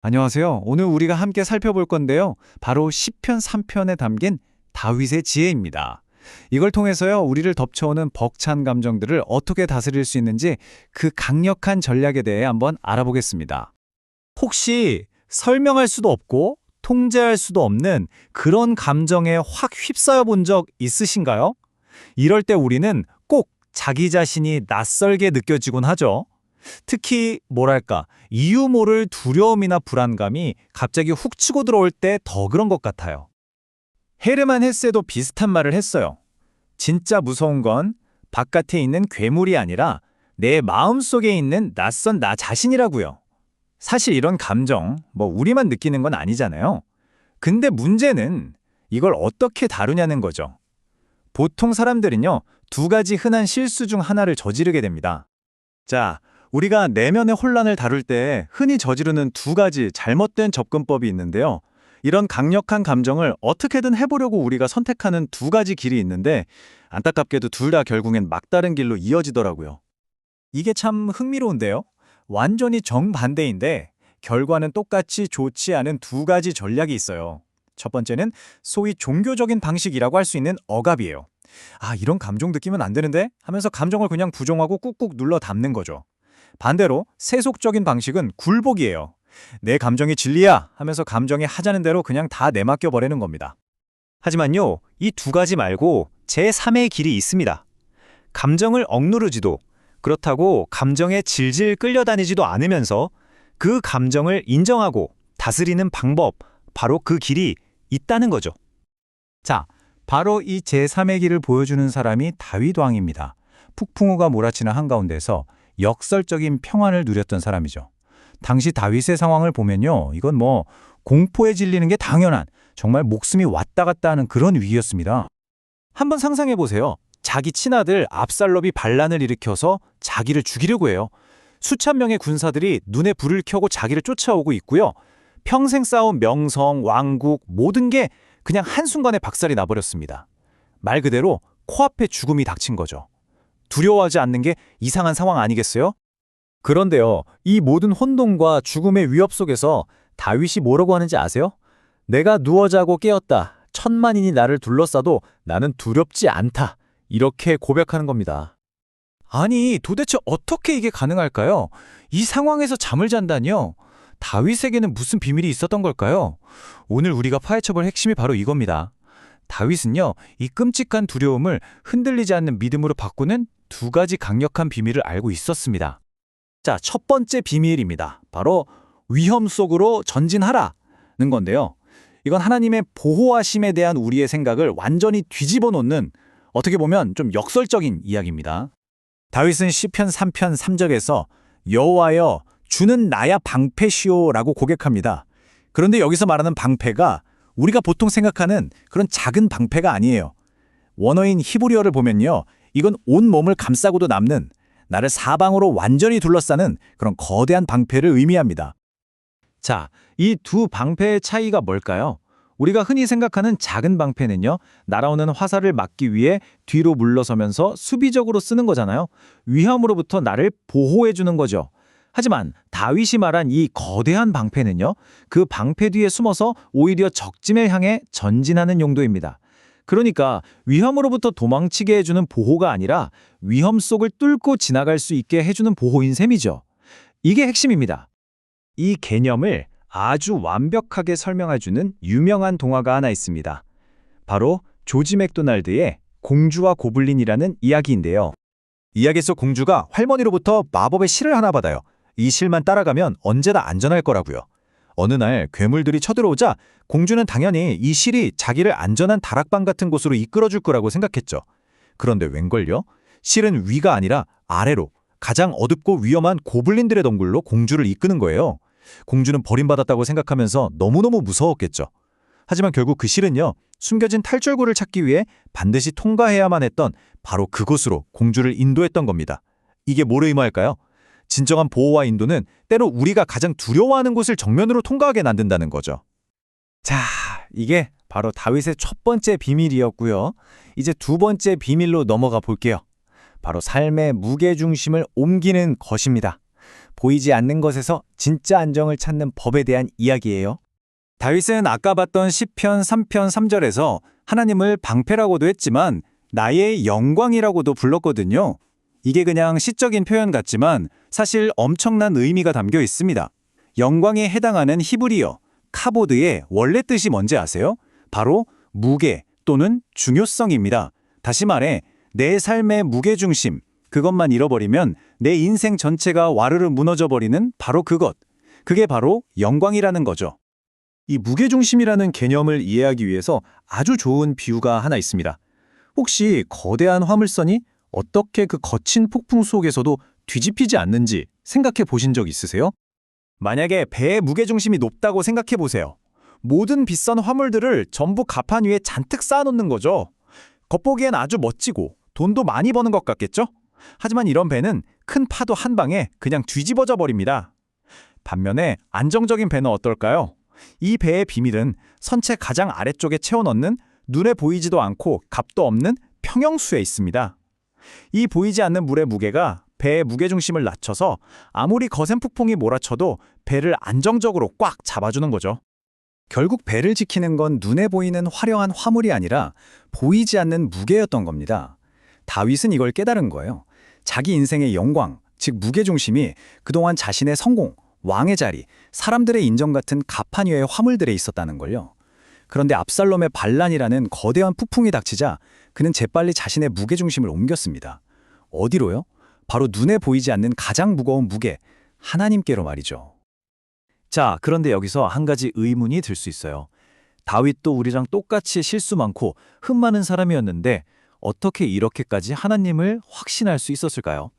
안녕하세요. 오늘 우리가 함께 살펴볼 건데요. 바로 시편 3편에 담긴 다윗의 지혜입니다. 이걸 통해서요, 우리를 덮쳐오는 벅찬 감정들을 어떻게 다스릴 수 있는지 그 강력한 전략에 대해 한번 알아보겠습니다. 혹시 설명할 수도 없고 통제할 수도 없는 그런 감정에 확 휩싸여 본 적 있으신가요? 이럴 때 우리는 꼭 자기 자신이 낯설게 느껴지곤 하죠. 특히 뭐랄까, 이유 모를 두려움이나 불안감이 갑자기 훅 치고 들어올 때 더 그런 것 같아요. 헤르만 헤세도 비슷한 말을 했어요. 진짜 무서운 건 바깥에 있는 괴물이 아니라 내 마음속에 있는 낯선 나 자신이라고요. 사실 이런 감정, 우리만 느끼는 건 아니잖아요. 근데 문제는 이걸 어떻게 다루냐는 거죠. 보통 사람들은요, 두 가지 흔한 실수 중 하나를 저지르게 됩니다. 자, 우리가 내면의 혼란을 다룰 때 흔히 저지르는 두 가지 잘못된 접근법이 있는데요. 이런 강력한 감정을 어떻게든 해보려고 우리가 선택하는 두 가지 길이 있는데 안타깝게도 둘 다 결국엔 막다른 길로 이어지더라고요. 이게 참 흥미로운데요. 완전히 정반대인데 결과는 똑같이 좋지 않은 두 가지 전략이 있어요. 첫 번째는 소위 종교적인 방식이라고 할 수 있는 억압이에요. 이런 감정 느끼면 안 되는데 하면서 감정을 그냥 부정하고 꾹꾹 눌러 담는 거죠. 반대로 세속적인 방식은 굴복이에요. 내 감정이 진리야 하면서 감정이 하자는 대로 그냥 다 내맡겨 버리는 겁니다. 하지만요, 이 두 가지 말고 제3의 길이 있습니다. 감정을 억누르지도, 그렇다고 감정에 질질 끌려다니지도 않으면서 그 감정을 인정하고 다스리는 방법, 바로 그 길이 있다는 거죠. 자, 바로 이 제3의 길을 보여주는 사람이 다윗 왕입니다. 폭풍우가 몰아치는 한가운데서 역설적인 평안을 누렸던 사람이죠. 당시 다윗의 상황을 보면요, 이건 공포에 질리는 게 당연한, 정말 목숨이 왔다 갔다 하는 그런 위기였습니다. 한번 상상해 보세요. 자기 친아들 압살롬이 반란을 일으켜서 자기를 죽이려고 해요. 수천 명의 군사들이 눈에 불을 켜고 자기를 쫓아오고 있고요. 평생 쌓은 명성, 왕국, 모든 게 그냥 한순간에 박살이 나버렸습니다. 말 그대로 코앞에 죽음이 닥친 거죠. 두려워하지 않는 게 이상한 상황 아니겠어요? 그런데요, 이 모든 혼돈과 죽음의 위협 속에서 다윗이 뭐라고 하는지 아세요? 내가 누워 자고 깨었다. 천만인이 나를 둘러싸도 나는 두렵지 않다. 이렇게 고백하는 겁니다. 아니, 도대체 어떻게 이게 가능할까요? 이 상황에서 잠을 잔다니요? 다윗에게는 무슨 비밀이 있었던 걸까요? 오늘 우리가 파헤쳐볼 핵심이 바로 이겁니다. 다윗은요, 이 끔찍한 두려움을 흔들리지 않는 믿음으로 바꾸는 두 가지 강력한 비밀을 알고 있었습니다. 자, 첫 번째 비밀입니다. 바로 위험 속으로 전진하라는 건데요. 이건 하나님의 보호하심에 대한 우리의 생각을 완전히 뒤집어 놓는, 어떻게 보면 좀 역설적인 이야기입니다. 다윗은 시편 3편 3절에서 여호와여 주는 나야 방패시오라고 고백합니다. 그런데 여기서 말하는 방패가 우리가 보통 생각하는 그런 작은 방패가 아니에요. 원어인 히브리어를 보면요, 이건 온 몸을 감싸고도 남는, 나를 사방으로 완전히 둘러싸는 그런 거대한 방패를 의미합니다. 자, 이 두 방패의 차이가 뭘까요? 우리가 흔히 생각하는 작은 방패는요, 날아오는 화살을 막기 위해 뒤로 물러서면서 수비적으로 쓰는 거잖아요. 위험으로부터 나를 보호해 주는 거죠. 하지만 다윗이 말한 이 거대한 방패는요, 그 방패 뒤에 숨어서 오히려 적짐을 향해 전진하는 용도입니다. 그러니까 위험으로부터 도망치게 해주는 보호가 아니라 위험 속을 뚫고 지나갈 수 있게 해주는 보호인 셈이죠. 이게 핵심입니다. 이 개념을 아주 완벽하게 설명해주는 유명한 동화가 하나 있습니다. 바로 조지 맥도날드의 공주와 고블린이라는 이야기인데요. 이야기 속 공주가 할머니로부터 마법의 실을 하나 받아요. 이 실만 따라가면 언제나 안전할 거라고요. 어느 날 괴물들이 쳐들어오자 공주는 당연히 이 실이 자기를 안전한 다락방 같은 곳으로 이끌어줄 거라고 생각했죠. 그런데 웬걸요? 실은 위가 아니라 아래로 가장 어둡고 위험한 고블린들의 덩굴로 공주를 이끄는 거예요. 공주는 버림받았다고 생각하면서 너무너무 무서웠겠죠. 하지만 결국 그 실은요, 숨겨진 탈출구를 찾기 위해 반드시 통과해야만 했던 바로 그곳으로 공주를 인도했던 겁니다. 이게 뭘 의미할까요? 진정한 보호와 인도는 때로 우리가 가장 두려워하는 곳을 정면으로 통과하게 만든다는 거죠. 자, 이게 바로 다윗의 첫 번째 비밀이었고요. 이제 두 번째 비밀로 넘어가 볼게요. 바로 삶의 무게중심을 옮기는 것입니다. 보이지 않는 것에서 진짜 안정을 찾는 법에 대한 이야기예요. 다윗은 아까 봤던 시편 3편 3절에서 하나님을 방패라고도 했지만 나의 영광이라고도 불렀거든요. 이게 그냥 시적인 표현 같지만 사실 엄청난 의미가 담겨 있습니다. 영광에 해당하는 히브리어, 카보드의 원래 뜻이 뭔지 아세요? 바로 무게 또는 중요성입니다. 다시 말해 내 삶의 무게중심, 그것만 잃어버리면 내 인생 전체가 와르르 무너져버리는 바로 그것. 그게 바로 영광이라는 거죠. 이 무게중심이라는 개념을 이해하기 위해서 아주 좋은 비유가 하나 있습니다. 혹시 거대한 화물선이 어떻게 그 거친 폭풍 속에서도 뒤집히지 않는지 생각해 보신 적 있으세요? 만약에 배의 무게중심이 높다고 생각해 보세요. 모든 비싼 화물들을 전부 갑판 위에 잔뜩 쌓아놓는 거죠. 겉보기엔 아주 멋지고 돈도 많이 버는 것 같겠죠? 하지만 이런 배는 큰 파도 한 방에 그냥 뒤집어져 버립니다. 반면에 안정적인 배는 어떨까요? 이 배의 비밀은 선체 가장 아래쪽에 채워넣는 눈에 보이지도 않고 값도 없는 평형수에 있습니다. 이 보이지 않는 물의 무게가 배의 무게중심을 낮춰서 아무리 거센 폭풍이 몰아쳐도 배를 안정적으로 꽉 잡아주는 거죠. 결국 배를 지키는 건 눈에 보이는 화려한 화물이 아니라 보이지 않는 무게였던 겁니다. 다윗은 이걸 깨달은 거예요. 자기 인생의 영광, 즉 무게중심이 그동안 자신의 성공, 왕의 자리, 사람들의 인정 같은 갑판 위의 화물들에 있었다는 걸요. 그런데 압살롬의 반란이라는 거대한 폭풍이 닥치자 그는 재빨리 자신의 무게중심을 옮겼습니다. 어디로요? 바로 눈에 보이지 않는 가장 무거운 무게, 하나님께로 말이죠. 자, 그런데 여기서 한 가지 의문이 들 수 있어요. 다윗도 우리랑 똑같이 실수 많고 흠 많은 사람이었는데 어떻게 이렇게까지 하나님을 확신할 수 있었을까요?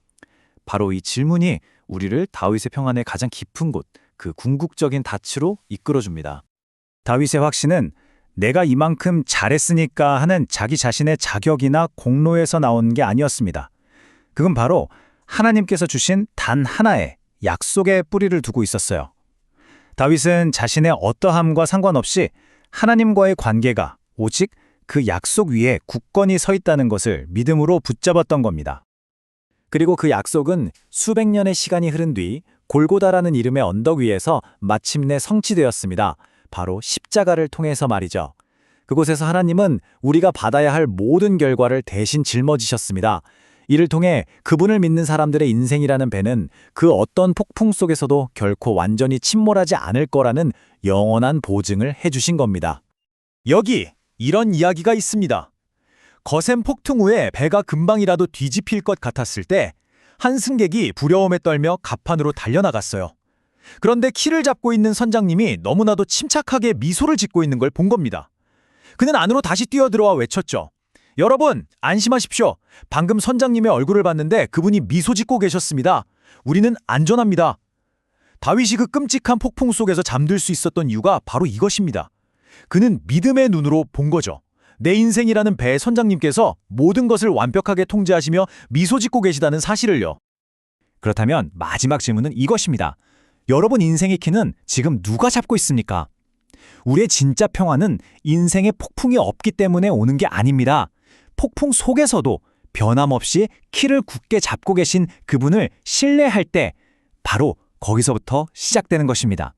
바로 이 질문이 우리를 다윗의 평안의 가장 깊은 곳, 그 궁극적인 닻으로 이끌어줍니다. 다윗의 확신은 내가 이만큼 잘했으니까 하는 자기 자신의 자격이나 공로에서 나온 게 아니었습니다. 그건 바로 하나님께서 주신 단 하나의 약속의 뿌리를 두고 있었어요. 다윗은 자신의 어떠함과 상관없이 하나님과의 관계가 오직 그 약속 위에 굳건히 서 있다는 것을 믿음으로 붙잡았던 겁니다. 그리고 그 약속은 수백 년의 시간이 흐른 뒤 골고다라는 이름의 언덕 위에서 마침내 성취되었습니다. 바로 십자가를 통해서 말이죠. 그곳에서 하나님은 우리가 받아야 할 모든 결과를 대신 짊어지셨습니다. 이를 통해 그분을 믿는 사람들의 인생이라는 배는 그 어떤 폭풍 속에서도 결코 완전히 침몰하지 않을 거라는 영원한 보증을 해주신 겁니다. 여기 이런 이야기가 있습니다. 거센 폭풍 후에 배가 금방이라도 뒤집힐 것 같았을 때 한 승객이 두려움에 떨며 갑판으로 달려나갔어요. 그런데 키를 잡고 있는 선장님이 너무나도 침착하게 미소를 짓고 있는 걸 본 겁니다. 그는 안으로 다시 뛰어들어와 외쳤죠. 여러분, 안심하십시오. 방금 선장님의 얼굴을 봤는데 그분이 미소 짓고 계셨습니다. 우리는 안전합니다. 다윗이 그 끔찍한 폭풍 속에서 잠들 수 있었던 이유가 바로 이것입니다. 그는 믿음의 눈으로 본 거죠. 내 인생이라는 배의 선장님께서 모든 것을 완벽하게 통제하시며 미소 짓고 계시다는 사실을요. 그렇다면 마지막 질문은 이것입니다. 여러분 인생의 키는 지금 누가 잡고 있습니까? 우리의 진짜 평화는 인생의 폭풍이 없기 때문에 오는 게 아닙니다. 폭풍 속에서도 변함없이 키를 굳게 잡고 계신 그분을 신뢰할 때 바로 거기서부터 시작되는 것입니다.